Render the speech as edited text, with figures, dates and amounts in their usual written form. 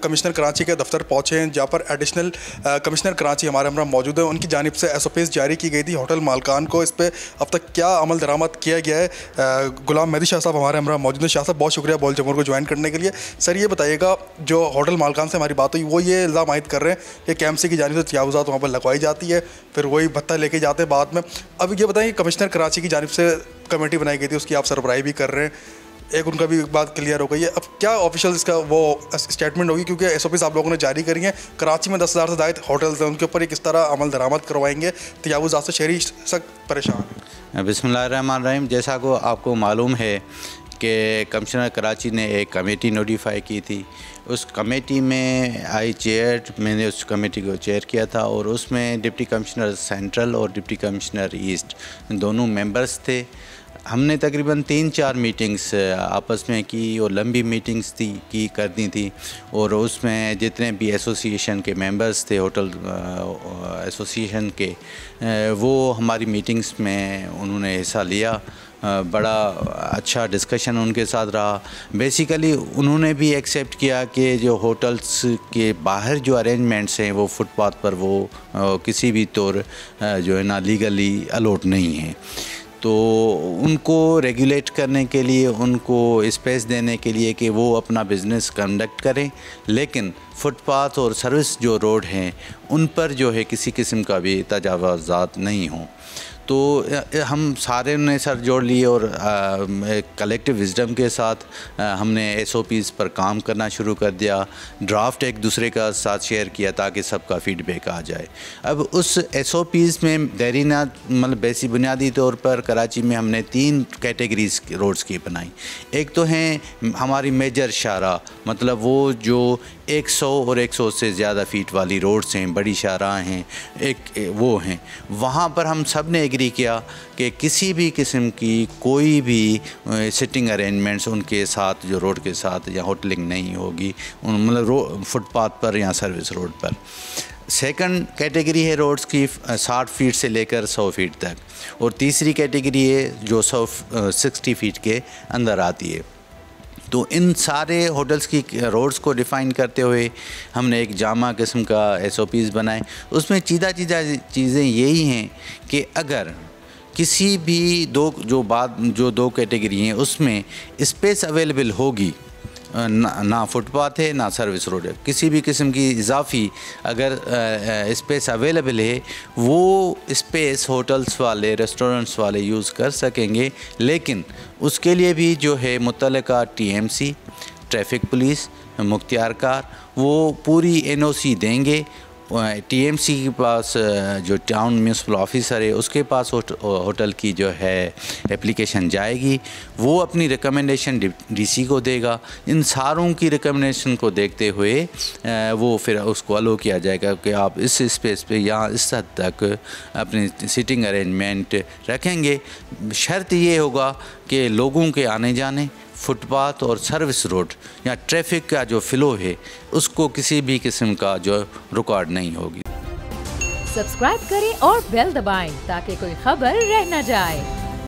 Commissioner Karachi के दफ्तर पहुंचे हैं, जहां पर एडिशनल कमिश्नर कराची हमारे हमरा मौजूद है। उनकी जानिब से SOPs जारी की गई थी होटल मालकान को। इस पर अब तक क्या अमल दरामद किया गया है? गुलाम मेहदी शाह साहब हमारे हमरा मौजूद हैं। शाह साहब, बहुत शुक्रिया बोल जमूर को ज्वाइन करने के लिए। सर, ये बताइएगा, जो होटल मालकान से हमारी बात हुई वो ये इल्ज़ाम आयद कर रहे हैं कि KMC की जानिब से तजावुज़ात वहाँ पर लगवाई जाती है, फिर वही भत्ता लेके जाते हैं बाद में। अब ये बताइए, कमिश्नर कराची की जानिब से कमेटी बनाई गई थी, उसकी आप सरबराही भी कर रहे हैं, एक उनका भी बात क्लियर हो गई है। अब क्या ऑफिशियल इसका वो स्टेटमेंट होगी, क्योंकि SOPs आप लोगों ने जारी करी हैं। कराची में 10,000 से ज़ायद होटल्स हैं, उनके ऊपर ये किस तरह अमल दरामद करवाएंगे? तजावुज़ात से शहरी सख्त परेशान हैं। बिस्मिल्लाहिर्रहमानिर्रहीम। जैसा को आपको मालूम है कि कमिश्नर कराची ने एक कमेटी नोटिफाई की थी। उस कमेटी में मैंने उस कमेटी को चेयर किया था, और उसमें डिप्टी कमिश्नर सेंट्रल और डिप्टी कमिश्नर ईस्ट दोनों मेंबर्स थे। हमने तकरीबन 3-4 मीटिंग्स आपस में की, और लंबी मीटिंग्स करनी थी, और उसमें जितने भी एसोसिएशन के मेंबर्स थे, होटल एसोसिएशन के, वो हमारी मीटिंग्स में उन्होंने हिस्सा लिया। बड़ा अच्छा डिस्कशन उनके साथ रहा। बेसिकली उन्होंने भी एक्सेप्ट किया कि जो होटल्स के बाहर जो अरेंजमेंट्स हैं वो फुटपाथ पर वो किसी भी तौर जो है ना लीगली अलाउड नहीं है। तो उनको रेगुलेट करने के लिए, उनको स्पेस देने के लिए कि वो अपना बिज़नेस कंडक्ट करें, लेकिन फुटपाथ और सर्विस जो रोड हैं उन पर जो है किसी किस्म का भी तजावुज़ात नहीं हों। तो हम सारे ने सर जोड़ लिए, और कलेक्टिव विजडम के साथ हमने SOPs पर काम करना शुरू कर दिया। ड्राफ्ट एक दूसरे का साथ शेयर किया ताकि सबका फीडबैक आ जाए। अब उस SOPs में देरीना मतलब बुनियादी तौर पर कराची में हमने 3 कैटेगरीज रोड्स की बनाई। एक तो हैं हमारी मेजर शाहराह, मतलब वो जो 100 और 100 से ज़्यादा फीट वाली रोड्स हैं, बड़ी शाहराह हैं, एक वो हैं। वहाँ पर हम सब ने एग्री किया कि किसी भी किस्म की कोई भी सिटिंग अरेंजमेंट्स उनके साथ, जो रोड के साथ, या होटलिंग नहीं होगी, मतलब फुटपाथ पर या सर्विस रोड पर। सेकंड कैटेगरी है रोड्स की 60 फीट से लेकर 100 फीट तक, और तीसरी कैटेगरी है जो 60 फीट के अंदर आती है। तो इन सारे होटल्स की रोड्स को डिफ़ाइन करते हुए हमने एक जामा किस्म का SOPs बनाए। उसमें चीज़ें यही हैं कि अगर किसी भी जो दो कैटेगरी हैं उसमें स्पेस अवेलेबल होगी, ना फुटपाथ है ना सर्विस रोड है, किसी भी किस्म की इजाफी अगर स्पेस अवेलेबल है, वो स्पेस होटल्स वाले, रेस्टोरेंट्स वाले यूज़ कर सकेंगे। लेकिन उसके लिए भी जो है मुतल्लिका TMC, ट्रैफिक पुलिस, मुख्तियारकार वो पूरी NOC देंगे। TMC के पास जो टाउन म्यूनसिपल ऑफिसर है उसके पास होटल की जो है एप्लीकेशन जाएगी, वो अपनी रिकमेंडेशन DC को देगा। इन सारों की रिकमेंडेशन को देखते हुए वो फिर उसको अलो किया जाएगा कि आप इस स्पेस पे या इस हद तक अपनी सिटिंग अरेंजमेंट रखेंगे। शर्त ये होगा कि लोगों के आने जाने, फुटपाथ और सर्विस रोड या ट्रैफिक का जो फ्लो है उसको किसी भी किस्म का जो रुकावट नहीं होगी। सब्सक्राइब करें और बेल दबाएं ताकि कोई खबर रह न जाए।